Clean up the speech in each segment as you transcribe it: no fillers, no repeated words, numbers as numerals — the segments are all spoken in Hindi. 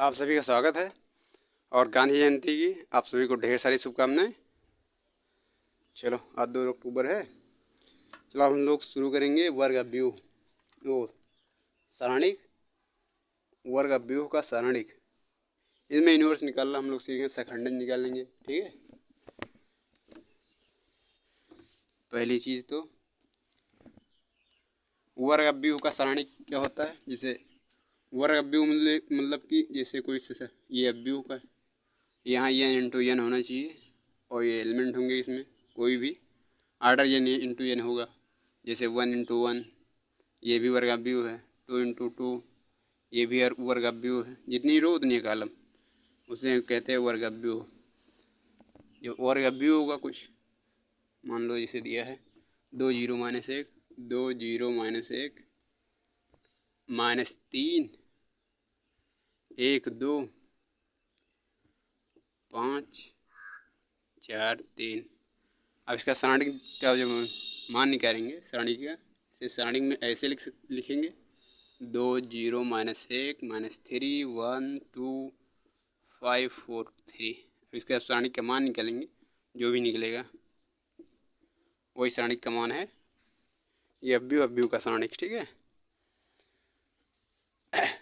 आप सभी का स्वागत है और गांधी जयंती की आप सभी को ढेर सारी शुभकामनाएं। चलो आज 2 अक्टूबर है। चलो हम लोग शुरू करेंगे वर्ग अव्यूह वो सारणिक वर्ग अव्यूह का सारणिक। इसमें यूनिवर्स निकालना हम लोग सीखेंगे, सखंडन निकालेंगे। ठीक है, पहली चीज तो वर्ग अव्यूह का सारणिक क्या होता है। जैसे वर्ग अव्यूह मतलब कि जैसे कोई ये अव्यूह का यहाँ ये इंटू एन होना चाहिए और ये एलिमेंट होंगे इसमें कोई भी आर्डर एन इंटू एन होगा। जैसे 1 × 1 ये भी वर्ग अव्यूह है, 2 × 2 ये भी वर्ग अव्यूह है। जितनी रो उतनी कॉलम, उसे कहते हैं वर्ग अव्यूह। जो वर्ग अव्यूह होगा कुछ मान लो जैसे दिया है 2 0 - 1 2 0 - 1 -3 1 2 5 4 3। अब इसका सारणिक का जो मान निकालेंगे सारणिक का, सारणिक में ऐसे लिखेंगे 2 0 - 1 -3 1 2 5 4 3। इसका सारणिक का मान निकालेंगे, जो भी निकलेगा वही सारणिक का मान है। ये अव्यूह का सारणिक। ठीक है,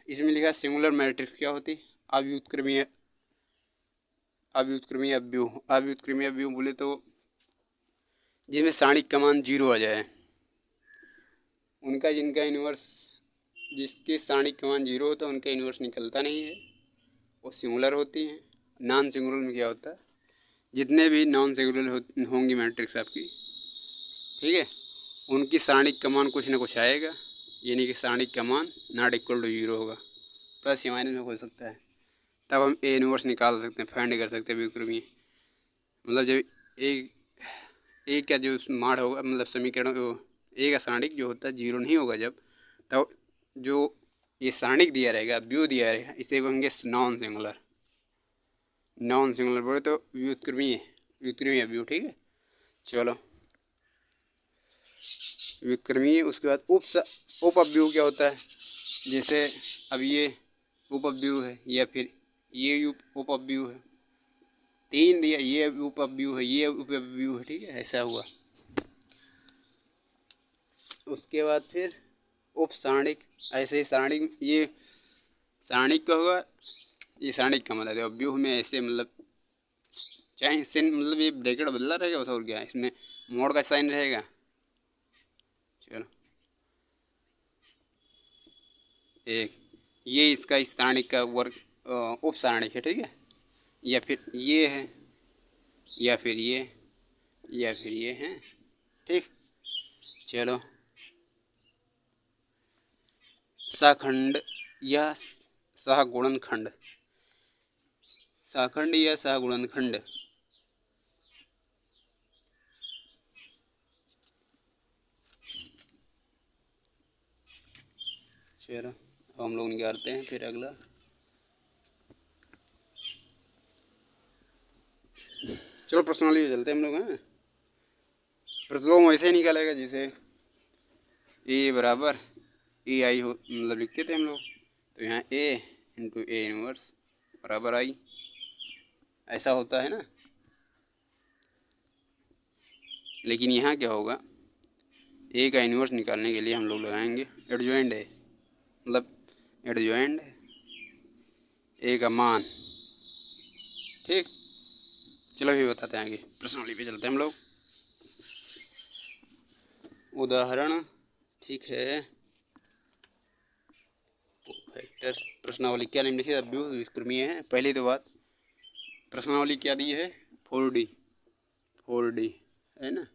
इसमें लिखा सिंगुलर मैट्रिक्स क्या होती है। अव्युत्क्रमीय अव्यूह बोले तो जिसमें सारणिक का मान 0 आ जाए, उनका जिनका इन्वर्स जिसके सारणिक का मान 0 होता है उनका इन्वर्स निकलता नहीं है, वो सिंगुलर होती हैं। नॉन सिंगुलर में क्या होता है, जितने भी नॉन सिंगुलर होंगी मैट्रिक्स आपकी, ठीक है, उनकी सारणिक का मान कुछ ना कुछ आएगा, यानी कि सारणिक का मान नॉट इक्वल टू 0 होगा, प्लस या माइनस में हो सकता है। तब हम ए इनवर्स निकाल सकते हैं, फाइंड कर सकते हैं व्युत्क्रमीय। मतलब जब ए का जो मान होगा, मतलब समीकरण ए का सारणिक जो होता है 0 नहीं होगा जब, तब जो ये सारणिक दिया रहेगा, अव्यूह दिया रहेगा, इसे कहेंगे नॉन सिंगुलर बोले तो व्युत्क्रमीय अव्यूह। ठीक है, चलो व्युत्क्रमीय। उसके बाद उप अव्यूह क्या होता है। जैसे अब ये उप अव्यूह है या फिर ये उप अव्यूह है, 3 दिया, ये उप अव्यूह है, ये उप अव्यूह है। ठीक है, ऐसा हुआ। उसके बाद फिर उप सारणिक, ऐसे ही सारणिक, ये सारणिक का होगा, ये सारणिक का मतलब अव्यूह में ऐसे, मतलब चाहे साइन, मतलब ये ब्रैकेट बदला रहेगा बस, और क्या इसमें मोड का साइन रहेगा। चलो एक ये इसका इस सारणिक का वर्ग उप सारणिक है। ठीक है, या फिर ये है या फिर ये है। ठीक, चलो सहखंड या सहगुणनखंड, सहखंड या सहगुणनखंड। चलो हम लोग निकालते हैं फिर अगला। चलो पर्सनली चलते हैं हम लोग हैं। प्रतिलोम वैसे ही निकालेगा जैसे ए बराबर ए आई हो, मतलब लिखते थे हम लोग, तो यहाँ ए इंटू ए इनवर्स बराबर आई, ऐसा होता है ना। लेकिन यहाँ क्या होगा, ए का इन्वर्स निकालने के लिए हम लोग लगाएंगे एडजॉइंट ए, मतलब एडजॉइंट ए का मान। ठीक, चलो भी बताते हैं आगे, प्रश्नावली पे चलते हैं हम लोग। उदाहरण, ठीक है, फैक्टर। प्रश्नावली क्या निम्नलिखित लिखी, अव्यूह व्युत्क्रमीय है। पहली तो बात, प्रश्नावली क्या दी है, 4D है ना,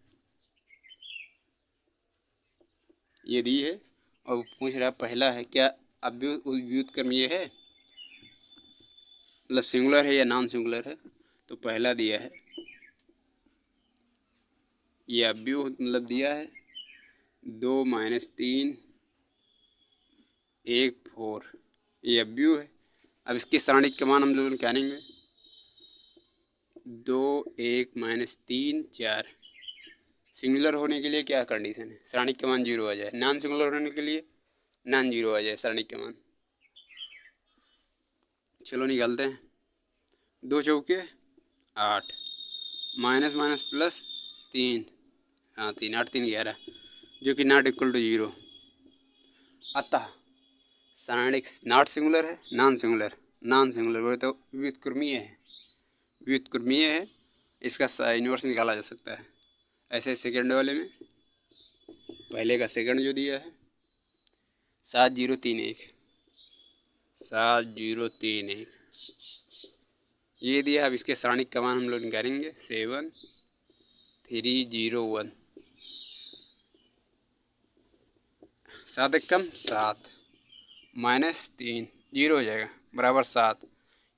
ये दी है। और पूछ रहा पहला है क्या अव्यूह व्युत्क्रमीय है, मतलब सिंगुलर है या नॉन सिंगुलर है। तो पहला दिया है ये अव्यूह, मतलब दिया है 2 - 3 1 4, ये अव्यूह है। अब इसके सारणिक का मान हम लोग निकालेंगे 2 1 - 3 4। सिंगुलर होने के लिए क्या कंडीशन है, सारणिक का मान 0 आ जाए। नॉन सिंगुलर होने के लिए नॉन 0 आ जाए सारणिक का मान। चलो निकालते हैं। 2 चौके 8, माइनस माइनस प्लस 3, हाँ 3 8 3 11, जो कि नॉट इक्वल टू 0। अतः सारणिक नॉट सिंगुलर है, नॉन सिंगुलर बोले तो व्युत्क्रमीय है, इसका इन्वर्स निकाला जा सकता है। ऐसे सेकंड वाले में पहले का सेकंड जो दिया है 7031 ये दिया। अब इसके सारणिक का मान हम लोग निकालेंगे 7301। 7 एक कम 7 माइनस 3 0 हो जाएगा बराबर 7।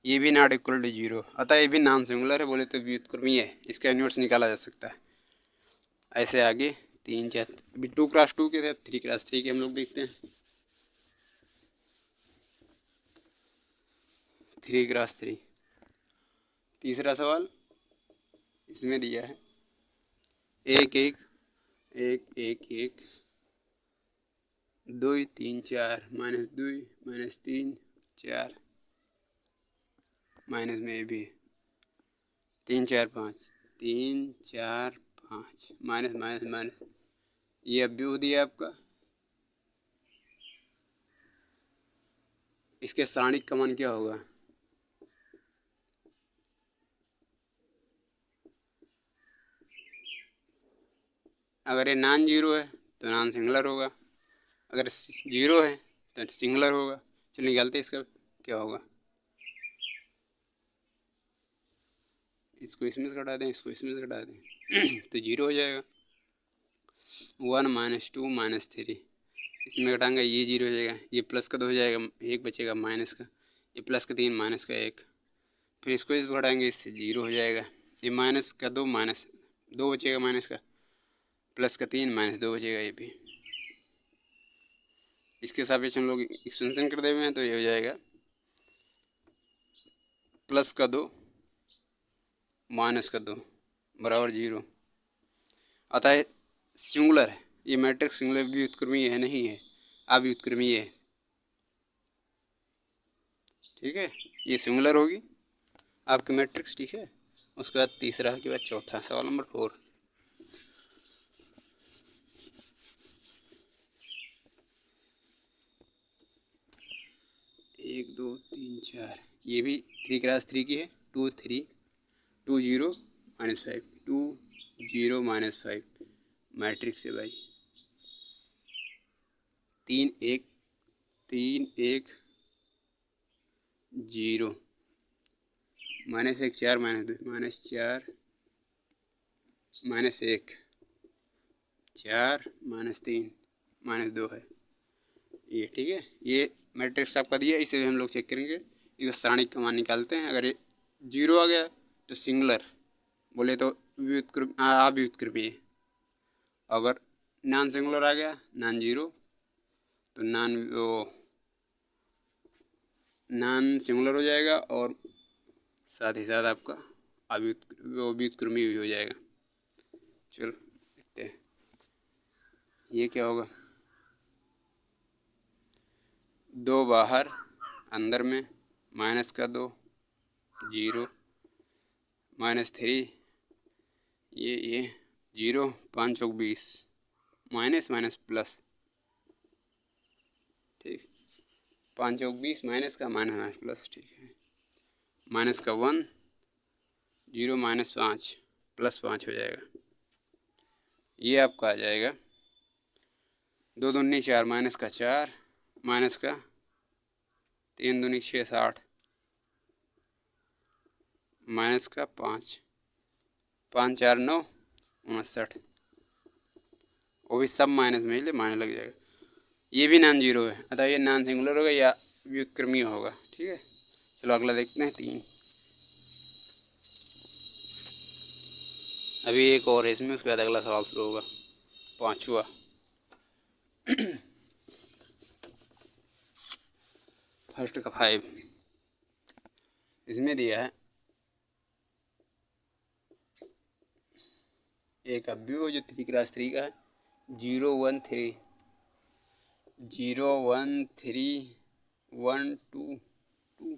ये भी नॉट इक्वल टू 0, अतः ये भी नॉन सिंगुलर है, बोले तो व्युत्क्रमीय है, इसका इन्वर्स निकाला जा सकता है। ऐसे आगे 3 4 अभी 2x2 के साथ 3x3 के हम लोग देखते हैं। 3x3 तीसरा सवाल इसमें दिया है 1 1 1 1 1 2 3 4 माइनस 2 माइनस 3 4 माइनस में भी 3 4 5 3 4 5 माइनस माइनस माइनस, ये अब भी हो दिया आपका। इसके सारणिक का मान क्या होगा? अगर ये नॉन जीरो है तो नॉन सिंगुलर होगा, अगर जीरो है तो सिंगुलर होगा। चलिए निकालते इसका क्या होगा। इसको इसमें से घटा दें, इसको इसमें से घटा दें तो 0 हो जाएगा। 1 माइनस 2 माइनस 3, इसमें घटाएंगे ये 0 हो जाएगा, ये प्लस का 2 हो जाएगा, 1 बचेगा माइनस का, ये प्लस का 3 माइनस का 1, फिर इसको इस घटाएंगे, इससे 0 हो जाएगा। ये माइनस का 2 माइनस 2 बचेगा माइनस का, प्लस का 3 माइनस 2 बचेगा। ये भी इसके सापेक्ष हम लोग एक्सपेंशन कर दे हुए हैं तो ये हो जाएगा प्लस का 2 माइनस का 2 बराबर 0। अतः सिंगुलर है ये मैट्रिक्स, सिंगुलर व्युत्क्रमीय है नहीं है, अव्युत्क्रमीय है। ठीक है, ये सिंगुलर होगी आपकी मैट्रिक्स। ठीक है, उसके बाद तीसरा के बाद चौथा सवाल नंबर 4। एक 2 3 4 ये भी 3x3 की है। 2 3 2 0 माइनस 5 2 0 माइनस 5 मैट्रिक्स है भाई। 3 1 3 1 0 minus 1 4 minus 2 minus 4 minus 1 4 minus 3 minus 2 है ये। ठीक है, ये मैट्रिक्स आपका दिया, इसे भी हम लोग चेक करेंगे। इसका सारणिक का मान निकालते हैं। अगर ये 0 आ गया तो सिंगुलर, बोले तो व्युत्क्रमीय। अगर नॉन सिंगुलर आ गया नॉन जीरो तो नॉन सिंगुलर हो जाएगा, और साथ ही साथ आपका व्युत्क्रमीय भी हो जाएगा। चलो देखते हैं ये क्या होगा। 2 बाहर अंदर में माइनस का 2 0 माइनस 3 ये 0 5 चौक 20 माइनस माइनस प्लस। ठीक, 5 चौक 20 माइनस का माइनस माइनस प्लस। ठीक है, माइनस का 1 0 माइनस 5 प्लस 5 हो जाएगा। ये आपका आ जाएगा 2 दूनी 4 माइनस का 4 माइनस का 3 दूनी 6 60 माइनस का 5 5 4 9 59, वो भी सब माइनस में ही माइनस लग जाएगा। ये भी नॉन जीरो है, अतः ये नॉन सिंगुलर होगा या व्युत्क्रमीय होगा। ठीक है, चलो अगला देखते हैं 3। अभी एक और है इसमें, उसके बाद अगला सवाल शुरू होगा 5वां। फर्स्ट का 5 इसमें दिया है एक अव्यव जो 3x3 का है 0 1 3 0 1 3 1 2 2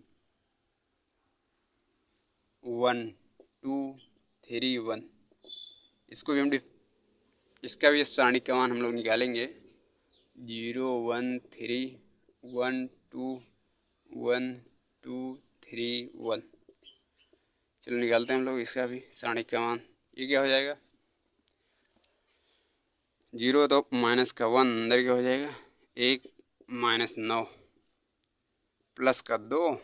1 2 3 1, इसको भी हम इसका भी सारणिक का मान हम लोग निकालेंगे। 0 1 3 1 2 1 2 3 1। चलो निकालते हैं हम लोग इसका भी सारणिक का मान। ये क्या हो जाएगा, 0 तो माइनस का 1 अंदर क्या हो जाएगा, 1 माइनस 9 प्लस का 2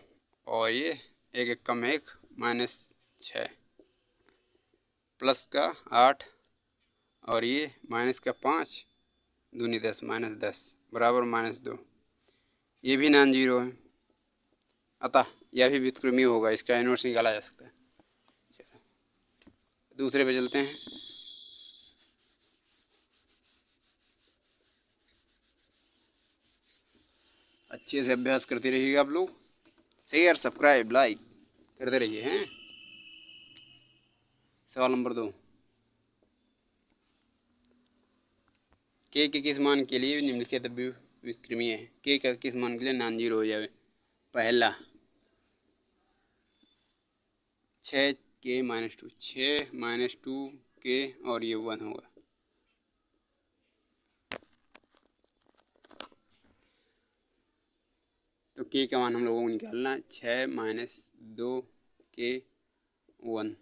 और ये 1 1 कम 1 माइनस 6 प्लस का 8 और ये माइनस का 5 दूनी 10 माइनस 10 बराबर माइनस 2। ये भी नॉन जीरो है, अतः यह भी व्युत्क्रमी होगा, इसका इनवर्स निकाला जा सकता है। दूसरे पे चलते हैं। अच्छे से अभ्यास करते रहिएगा आप लोग, शेयर सब्सक्राइब लाइक करते रहिए हैं। सवाल नंबर 2, के किस मान के लिए निम्नलिखित व्युत्क्रमीय है। के का किस मान के लिए नॉन जीरो हो जाए। पहला 6 के माइनस 2, 6 माइनस 2 के और ये 1 होगा। तो के का मान हम लोगों को निकालना है 6 माइनस 2 के 1।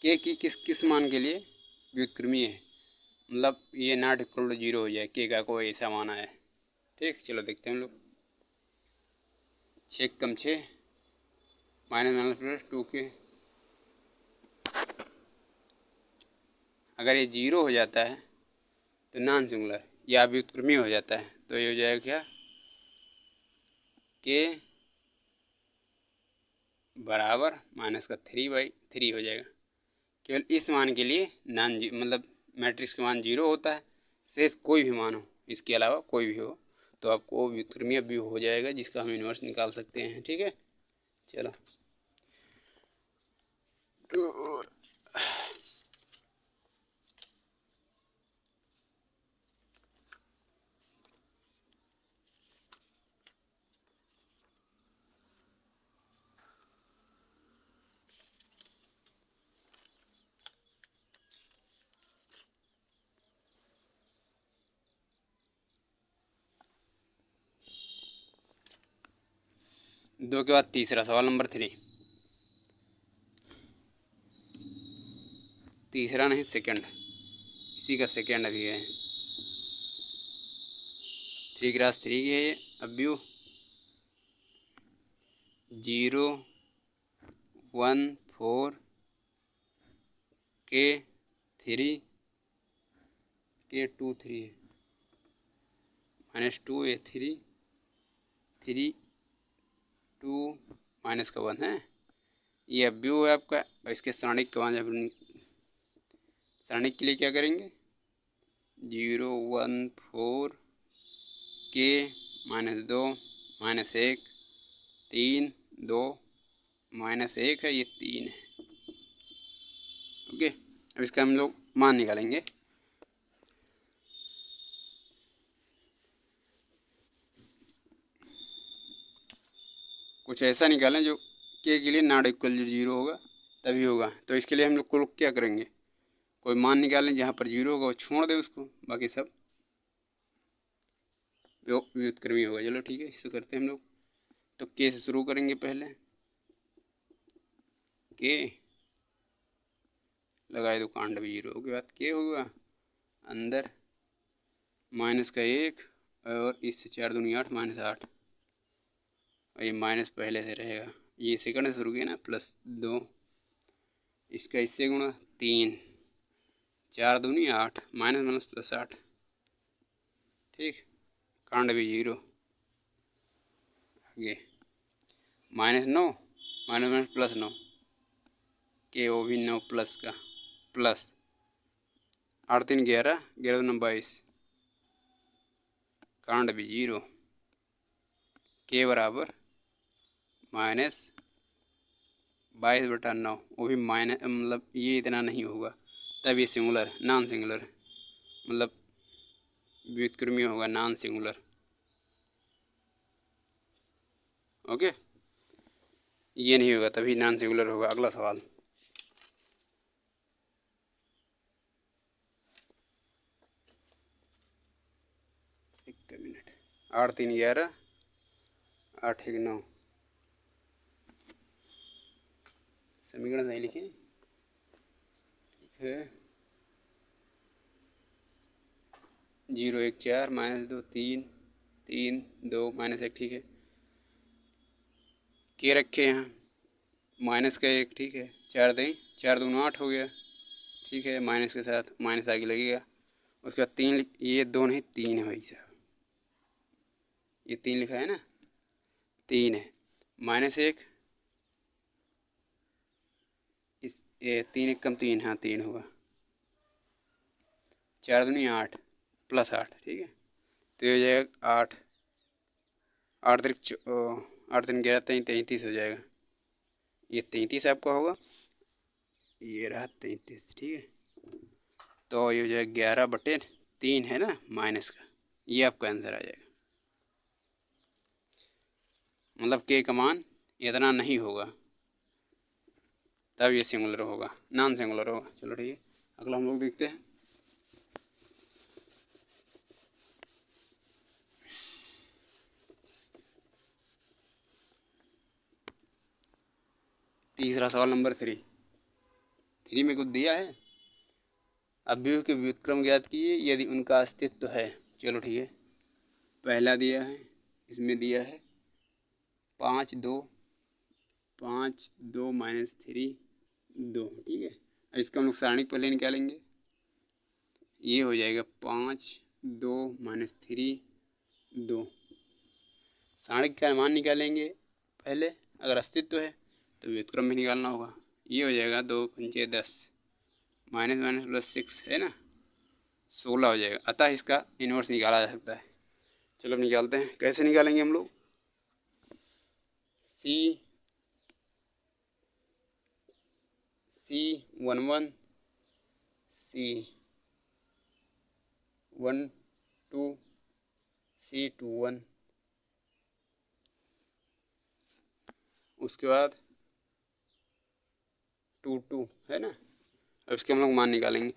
के की किस मान के लिए व्युत्क्रमीय है, मतलब ये नॉट इक्वल टू जीरो हो जाए, के का कोई ऐसा मान है। ठीक, चलो देखते हैं हम लोग। 6 कम 6 माइनस माइनस प्लस 2 के, अगर ये जीरो हो जाता है तो नॉन सिंगुलर या व्युत्क्रमीय हो जाता है, तो ये हो जाएगा क्या, के बराबर माइनस का 3/3 हो जाएगा। केवल इस मान के लिए नॉन मतलब मैट्रिक्स का मान जीरो होता है, शेष कोई भी मान हो, इसके अलावा कोई भी हो तो आपको व्युत्क्रमीय भी हो जाएगा, जिसका हम इन्वर्स निकाल सकते हैं। ठीक है, चलो दो के बाद तीसरा सवाल नंबर 3, तीसरा नहीं सेकंड, इसी का सेकंड अभी है। 3 क्रॉस 3 की है ये अब्यू। 0 1 4 के 3 के 2 3 है, माइनस 2 ए 3 3 2 माइनस का 1 है। ये अब्यू है आपका। इसके सारणिक का मान सारणिक के लिए क्या करेंगे, 0 1 4 के माइनस 2 माइनस 1 3 2 माइनस 1 है, ये 3 है। ओके, अब इसका हम लोग मान निकालेंगे। कुछ ऐसा निकालें जो के लिए नॉट इक्वल जीरो होगा, तभी होगा। तो इसके लिए हम लोग को क्या करेंगे, कोई मान निकालें जहाँ पर जीरो होगा वो छोड़ दें उसको, बाकी सब व्युत्क्रमी होगा। चलो ठीक है, इससे करते हैं हम लोग। तो के से शुरू करेंगे पहले, के लगाए तो कांड भी जीरो के बाद के होगा अंदर माइनस का 1 और इससे 4 दूनी 8 माइनस 8, और ये माइनस पहले से रहेगा। ये सेकंड से शुरू किया ना, प्लस 2, इसका इससे गुणा 3 4 दूनी 8 माइनस माइनस प्लस 8। ठीक, कांड भी जीरो। आगे माइनस 9 माइनस माइनस प्लस 9 के वो भी 9 प्लस का प्लस 8 3 11 11 2 22, कांड भी जीरो। के बराबर माइनस 22/9, वो भी माइनस, मतलब ये इतना नहीं होगा, तब ये सिंगुलर नॉन सिंगुलर मतलब व्युत्क्रमीय होगा, नॉन सिंगुलर। ओके, ये नहीं होगा तभी नॉन सिंगुलर होगा। अगला सवाल, एक मिनट, 8 3 11, 8 1 9, समीकरण सही लिखे, ठीक है। 0 1 4 -2 3 3 2 -1, ठीक है। के रखे यहाँ माइनस का 1, ठीक है। 4 दें, 4 दूना 8 हो गया, ठीक है। माइनस के साथ माइनस आगे लगेगा। उसके बाद 3, ये 2 नहीं 3 है भाई साहब, ये 3 लिखा है ना, 3 है। -1, इस 3 1 कम 3, हाँ 3 होगा। 4 दूनी 8 +8, ठीक है। तो ये हो जाएगा 8 8 3 8 3 11 33 हो जाएगा। ये 33 आपका होगा, ये रहा 33, ठीक है। तो ये हो जाएगा 11/3 है ना माइनस का, ये आपका आंसर आ जाएगा। मतलब के का मान इतना नहीं होगा, तब ये सिंगुलर होगा, नॉन सिंगुलर होगा। चलो ठीक है, अगला हम लोग देखते हैं। तीसरा सवाल नंबर 3 में कुछ दिया है, अवयव के व्युत्क्रम ज्ञात कीजिए यदि उनका अस्तित्व है। चलो ठीक है, पहला दिया है, इसमें दिया है 5 2 5 2 -3 2, ठीक है। अब इसका हम लोग सारणिक पहले निकालेंगे, ये हो जाएगा 5 2 -3 2। सारणिक का मान निकालेंगे पहले, अगर अस्तित्व है तो व्युत्क्रम भी निकालना होगा। ये हो जाएगा 2 5 10, -+6 है ना, 16 हो जाएगा। अतः इसका इन्वर्स निकाला जा सकता है। चलो अब निकालते हैं, कैसे निकालेंगे हम लोग। C11 C12 C21, उसके बाद 2 2 है ना। अब इसके हम लोग मान निकालेंगे।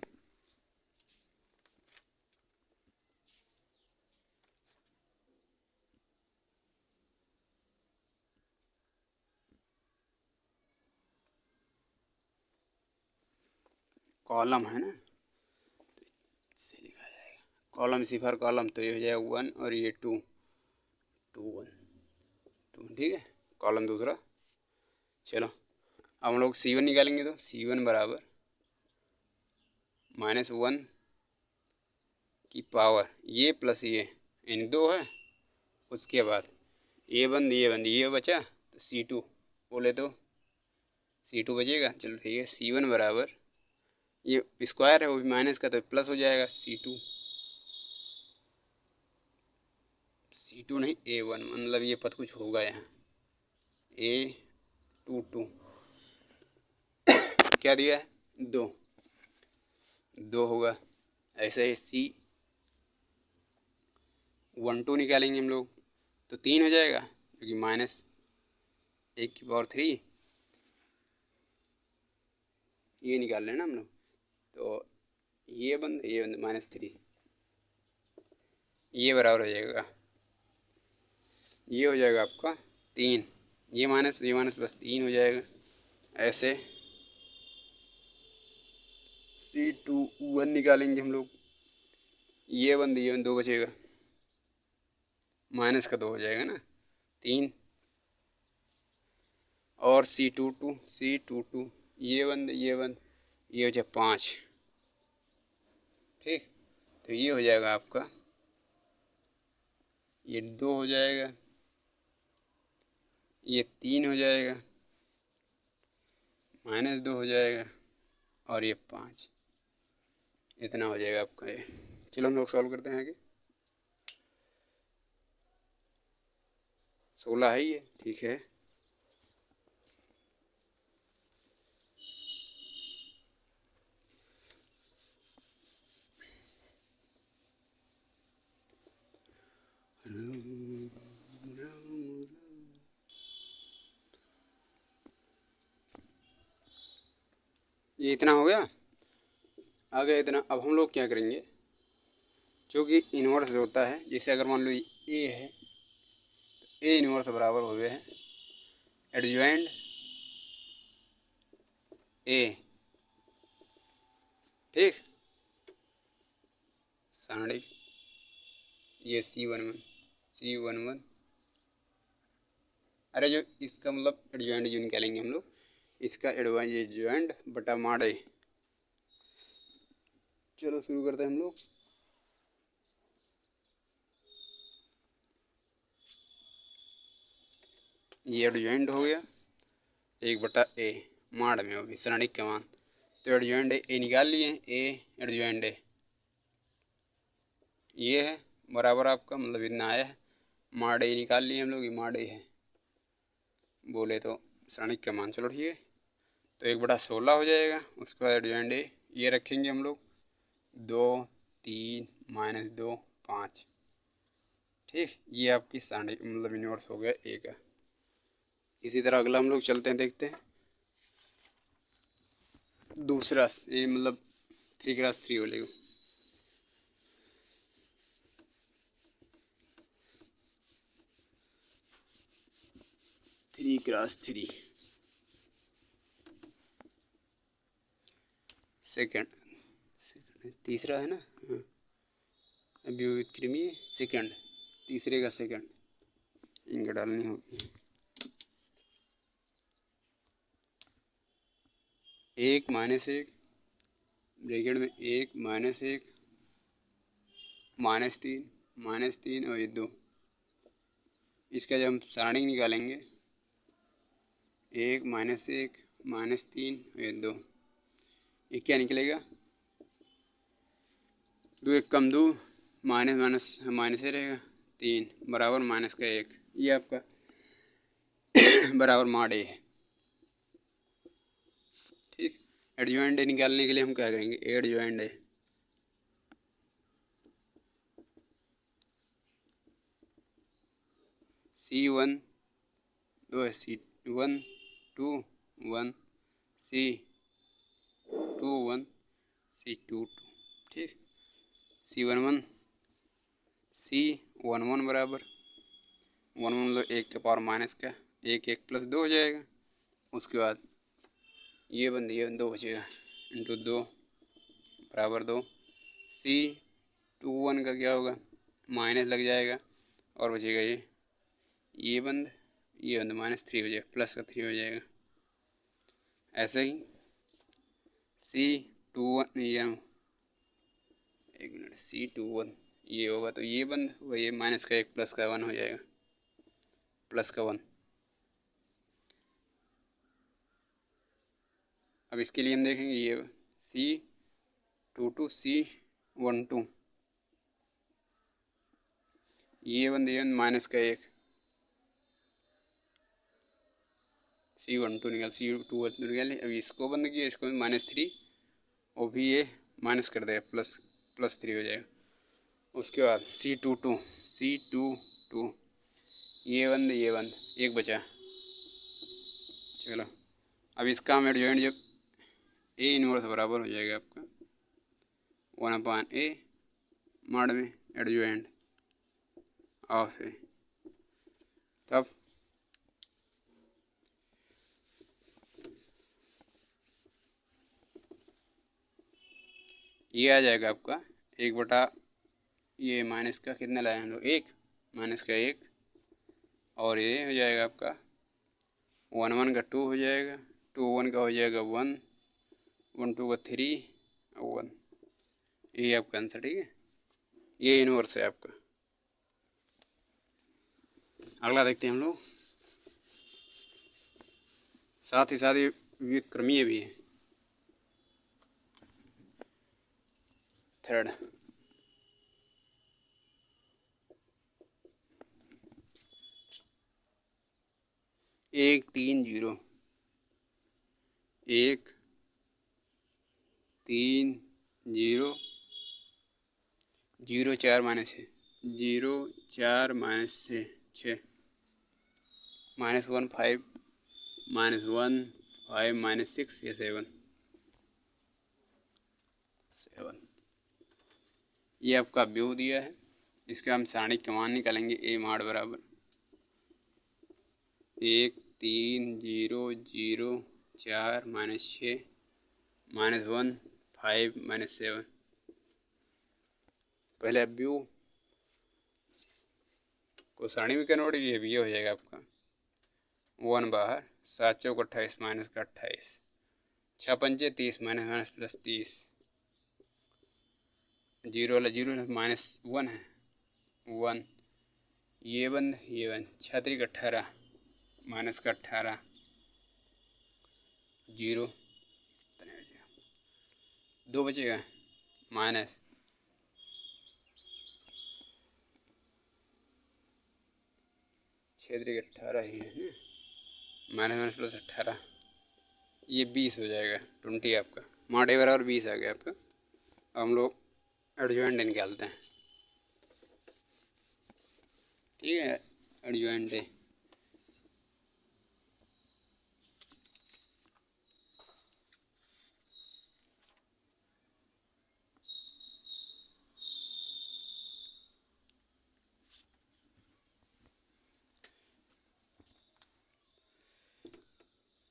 कॉलम है ना, इससे लिखा जाएगा कॉलम सिफर कॉलम, तो ये हो जाएगा 1 और ये 2 2 1 2, ठीक है। कॉलम दूसरा, चलो अब हम लोग C1 निकालेंगे, तो C1 बराबर -1 की पावर ये प्लस ये, इन 2 है। उसके बाद ये बंद ये बचा, तो C2 बोले तो C2 बचेगा। चलो ठीक है, C1 बराबर, ये स्क्वायर है वो भी माइनस का, तो प्लस हो जाएगा C2 नहीं A1, मतलब ये पद कुछ होगा यहाँ, A22 क्या दिया है 2 2 होगा। ऐसे ही C12 निकालेंगे हम लोग, तो 3 हो जाएगा, क्योंकि -1/3 ये निकाल लेना हम लोग। तो ये बंद -3, ये बराबर हो जाएगा, ये हो जाएगा आपका 3, ये माइनस प्लस 3 हो जाएगा। ऐसे C21 निकालेंगे हम लोग, ये बंद 2 बचेगा, माइनस का 2 हो जाएगा ना, 3 और C22 ये बंद ये हो जाए 5, ठीक। तो ये हो जाएगा आपका, ये 2 हो जाएगा, ये 3 हो जाएगा, -2 हो जाएगा, और ये 5, इतना हो जाएगा आपका ये। चलो हम लोग सॉल्व करते हैं आगे। 16 है ये, ठीक है। ये इतना हो गया, आ गया इतना। अब हम लोग क्या करेंगे, जो कि इन्वर्स होता है, जैसे अगर मान लो ए है, ए इन्वर्स बराबर हो गए हैं एडजॉइंट ए, ठीक, सारणी ये C11 अरे जो इसका मतलब एडजॉइंट जो निकालेंगे हम लोग, इसका एडजॉइंट बटा माड़े। चलो शुरू करते हैं हम लोग। ये एडजॉइंट हो गया 1/a, माड़ में होगी श्रेणिक का मान, तो एडजॉइंट ए निकाल लिए, ए एडजॉइंट ए ये है बराबर आपका मतलब इतना आया है, माड़ ए निकाल लिए हम लोग, ये माड़ ए है बोले तो श्रेणिक का मान। चलो ठीक है, तो 1/16 हो जाएगा। उसके बाद एडजॉइंट ए ये रखेंगे हम लोग 2 3 -2 5, ठीक, ये आपकी सारणी मतलब इन्वर्स हो गया ए का। इसी तरह अगला हम लोग चलते हैं, देखते हैं दूसरा, ये मतलब 3x3 बोलेगा। थ्री क्रॉस थ्री सेकेंड, तीसरा है ना, हाँ अभी विक्रमी सेकेंड, तीसरे का सेकेंड इनका डालनी होगी। 1 -1 ब्रैकेट में 1 -1 -3 और ये 2, इसका जब हम सारणी निकालेंगे 1 -1 -3 और ये 2, ये क्या निकलेगा, 2 1 कम 2 माइनस माइनस माइनस से रहेगा 3 बराबर माइनस का 1, ये आपका बराबर माड़ ए है, ठीक। एडजॉइंट ए निकालने के लिए हम क्या करेंगे, adjoint A C1 2 C1 2 1 C2 1 C2 2, ठीक। C11 C11 बराबर 1 मतलब 1 के पावर माइनस का 1 1 + 2 हो जाएगा। उसके बाद ये 2 बचेगा इंटू 2 बराबर 2। C21 का क्या होगा, माइनस लग जाएगा और बचेगा ये बंद -3 हो जाएगा, प्लस का 3 हो जाएगा। ऐसे ही C21 एक मिनट C21 ये होगा तो ये बंद होगा, ये माइनस का 1 प्लस का 1 हो जाएगा, प्लस का 1। अब इसके लिए हम देखेंगे ये C22 C12 ये बंद माइनस का 1 C12 निकाल, C21 निकाल। अब इसको बंद किया, इसको -3 और भी ये माइनस कर देगा, +3 हो जाएगा। उसके बाद C22 ये बंद एक बचा। चलो अब इसका हम एडजॉइंट जब ए इनवर्स बराबर हो जाएगा आपका 1/a माड़ में एडजॉइंट ऑफ ए, तब ये आ जाएगा आपका 1 ये माइनस का कितना लाए हम लोग 1 माइनस का 1 और ये हो जाएगा आपका 1 1 का 2 हो जाएगा, 2 1 का हो जाएगा 1 1 2 का 3 और 1, ये आपका आंसर, ठीक है। ये इनवर्स है आपका। अगला देखते हैं हम लोग, साथ ही साथ ये व्युत्क्रमीय भी है। थर्ड 1 3 0 1 3 0 0 4 -6 0 4 -6 6 -1 5 -1 5 -6 या 7 7। ये आपका व्यू दिया है, इसका हम सारणी क्रमांक निकालेंगे। ए माड बराबर 1 3 0 0 4 -6 -1 5 -7। पहले आप व्यू को सारणी में कन्वर्ट किए, ये हो जाएगा आपका 1 बाहर, 7 चौक 28 माइनस का 28, 6 पंचे 30 माइनस प्लस 30, 0 वाला 0 माइनस 1 है 1, ये 6 3 का 18 माइनस का 18, 0 2 बचेगा माइनस 6 3 का 18 ही है माइनस प्लस 18, ये 20 हो जाएगा 20 आपका माडे बराबर 20 आ गया आपका। अब हम लोग एडजॉइंट निकालते हैं, ठीक है। एडजॉइंट है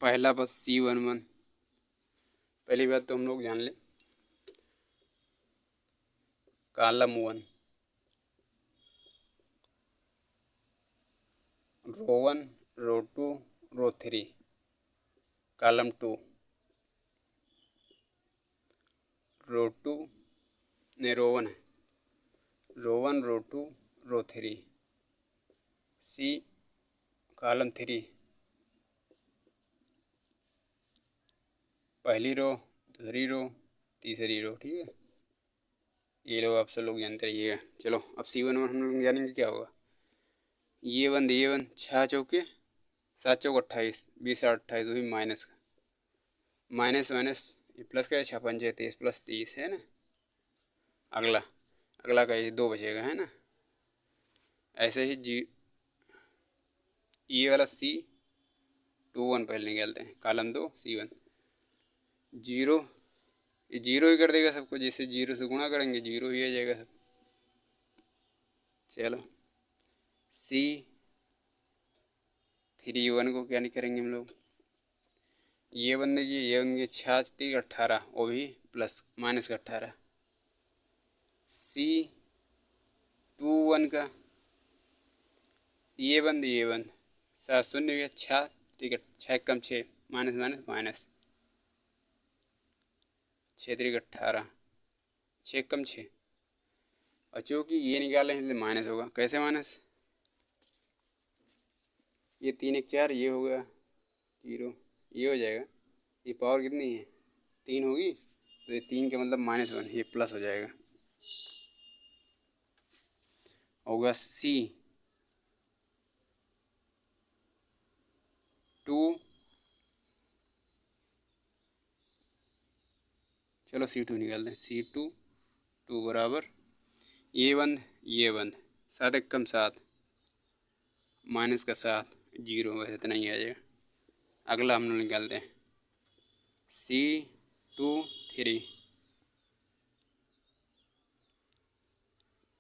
पहला बस C11। पहली बात तो हम लोग जान लें, कॉलम 1 रो 1 रो 2 रो 3, कॉलम 2 रो 2 ने रो 1 है, रो 1 रो 2 रो 3, C कॉलम 3 पहली रो दूसरी रो तीसरी रो, ठीक है। ये लोग आप सब लोग जानते रहिएगा। चलो अब C11 हम लोग जानेंगे क्या होगा। ये 1 6 चौके 7 चौक 28 20 28 वही माइनस का माइनस माइनस प्लस का 6 पंचे 30 प्लस 30 है ना। अगला का ये 2 बचेगा है ना। ऐसे ही ये वाला C21 पहले निकालते हैं, कॉलम 2 C1 0, ये 0 ही कर देगा सबको, जैसे 0 से गुणा करेंगे 0 ही आ जाएगा सब। चलो C31 को क्या नहीं करेंगे हम लोग, ये बनेगी 6 3 18 वो भी प्लस माइनस का 18, C21 का ये बंद 7 0 6 ठीक है 6 कम 6 माइनस माइनस माइनस 6 3 18 6 कम 6, और चूँकि ये निकाले हैं इसलिए माइनस होगा। कैसे माइनस, ये 3 1 4 ये हो गया 0, ये हो जाएगा, ये पावर कितनी है 3 होगी, तो ये 3 का मतलब -1, ये प्लस हो जाएगा, होगा C2 चलो C2 निकालते हैं। C2 बराबर ये बंद 7 1 कम 7 माइनस का 7 0, बस इतना ही आ जाएगा। अगला हम लोग निकालते हैं C23,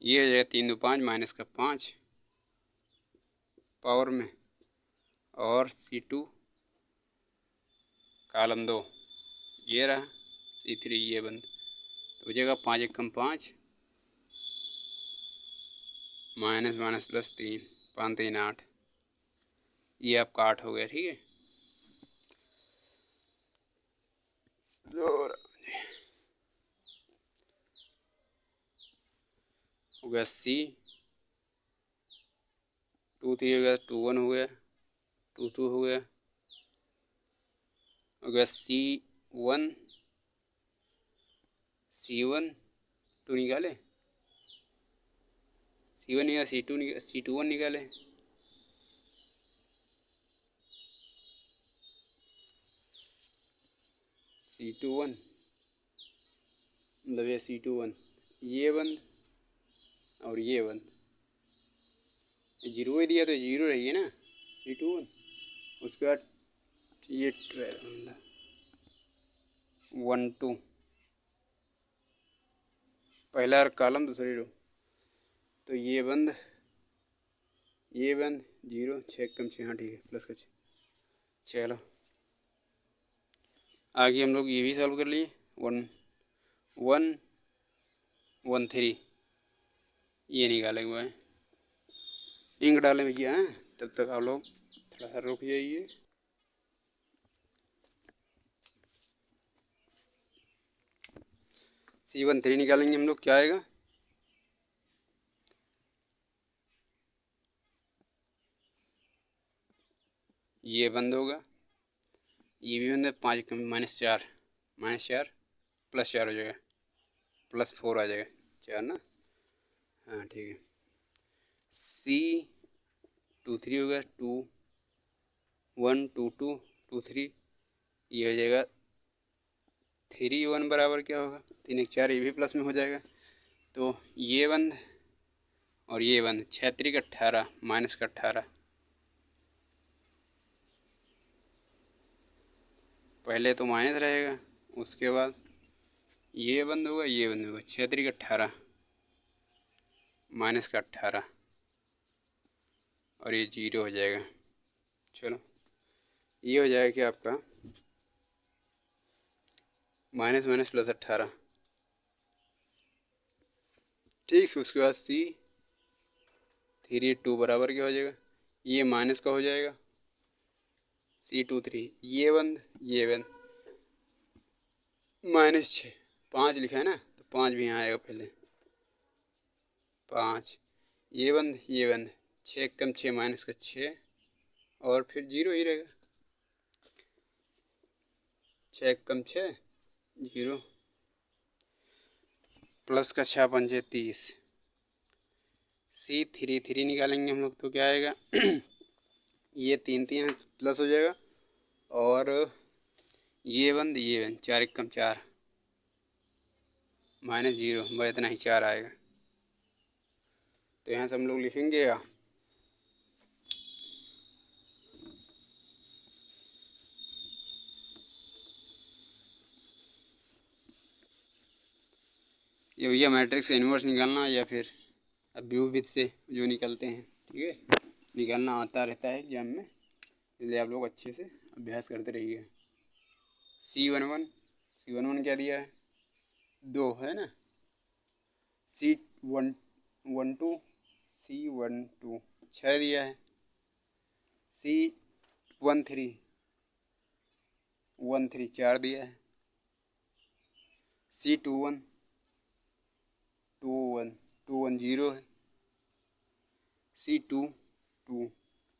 ये हो जाएगा 3 2 5 माइनस का 5 पावर में, और C2 कॉलम 2 ये रहा, C3 ये बंद, तो हो जाएगा 5 1 कम 5 माइनस माइनस प्लस 3 5 3 8, ये आपका 8 हो गया, ठीक है। हो गया C2 3 हो गया 2 1 हो गया 2 2 हो गया, C1 2 निकाले, C1 निकाले C21 निकाले, C21 मतलब ये C21 ये बंद और ये बंद, 0 ही दिया तो 0 रही ना C21, उसके बाद ये 12 1 2 पहला कॉलम दूसरी रो, तो ये बंद जीरो, 6 कम 6, हाँ ठीक है, प्लस का 6। चलो आगे हम लोग ये भी सॉल्व कर लिए। 1 1 1 3 ये निकाले हुए हैं। इंक डालें भैया हैं, तब तक आप लोग थोड़ा सा रुक जाइए। C13 निकालेंगे हम लोग, क्या आएगा? ये बंद होगा, ये भी बंद है। 5 कम -4 +4 हो जाएगा, +4 आ जाएगा, 4 ना, हाँ ठीक है। C23 होगा, 2 1 2 2 2 3, ये हो जाएगा 3 1 बराबर क्या होगा? 3 1 4, ये भी प्लस में हो जाएगा। तो ये बंद और ये बंद, 6 3 18 -18, पहले तो माइनस रहेगा, उसके बाद ये बंद होगा, ये बंद होगा। 6 3 18 -18 और ये 0 हो जाएगा। चलो ये हो जाएगा कि आपका माइनस माइनस प्लस 18, ठीक। उसके बाद C32 बराबर क्या हो जाएगा? ये माइनस का हो जाएगा, C23, ये बंद -6, 5 लिखा है ना, तो 5 भी यहाँ आएगा पहले, 5, ये बंद 6 कम 6 माइनस का 6 और फिर 0 ही रहेगा। 6 कम 6 0, प्लस का 6 पंजे 30। C33 निकालेंगे हम लोग, तो क्या आएगा? ये 3 3 प्लस हो जाएगा, और ये बंद 4 1 कम 4 -0, बस इतना ही 4 आएगा। तो यहाँ से हम लोग लिखेंगे ये भैया मैट्रिक्स इन्वर्स निकालना, या फिर अब बहुविध से जो निकलते हैं, ठीक है, निकालना आता रहता है एग्जाम में, इसलिए आप लोग अच्छे से अभ्यास करते रहिए। C11 क्या दिया है? 2 है ना। C12 6 दिया है। C13 4 दिया है। C21 0 है। C22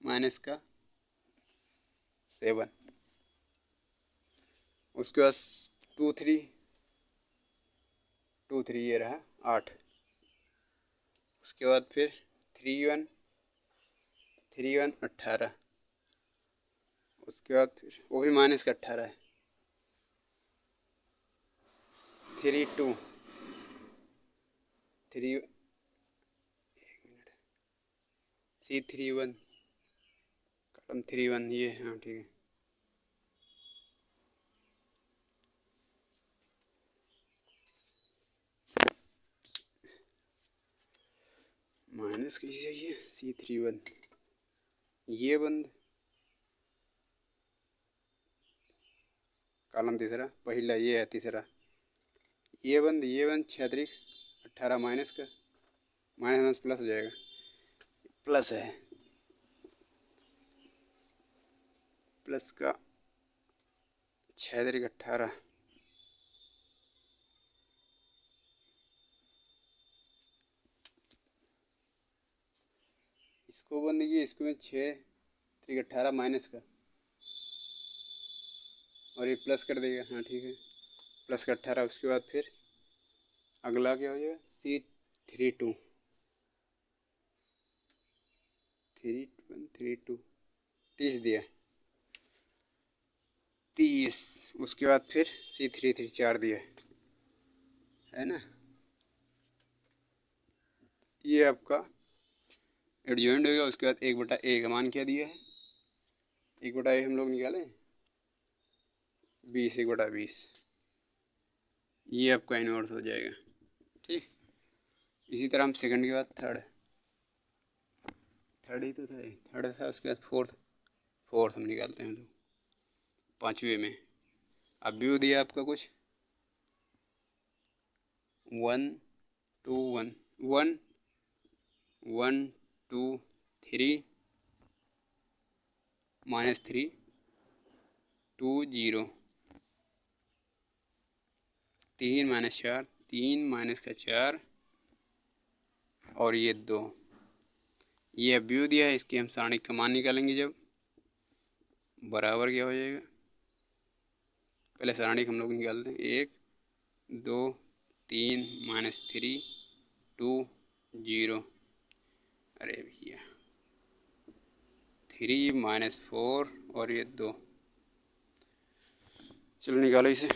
माइनस का 7। उसके बाद 2 3 ये रहा 8। उसके बाद फिर 3 1 18। उसके बाद फिर वो भी माइनस का 18 है। 3 2 3 C31 कलम 31 ये, हाँ ठीक है। माइनस की चाहिए। C31 ये बंद, कॉलम तीसरा, पहला ये है तीसरा, ये बंद 6 3 18 माइनस का, माइनस प्लस हो जाएगा, प्लस है, प्लस का 6 3 18। इसको बंद किए, इसको में 6 3 18 माइनस का, और ये प्लस कर देगा, हाँ ठीक है, प्लस का 18। उसके बाद फिर अगला क्या हो जाएगा? C32 30 दिया, 30। उसके बाद फिर C33 4 दिया है ना। ये आपका एडजॉइंट हो गया। उसके बाद 1/a का मान क्या दिया है? 1/a हम लोग निकालें, 20 1/20, ये आपका इन्वर्स हो जाएगा, ठीक। इसी तरह हम सेकंड के बाद थर्ड ही तो था, थर्ड था, उसके बाद फोर्थ हम निकालते हैं तो पाँचवें में। अब व्यू दिया आपका कुछ 1 2 1 1 1 2 3 -3 2 0 3 -4 3 -4 और ये 2। ये व्यू दिया है, इसकी हम सारणी कमान निकालेंगे जब बराबर क्या हो जाएगा। पहले सारणी हम लोग निकालते हैं 1 2 3 -3 2 0। अरे भैया 3 -4 और ये 2। चलो निकालो इसे।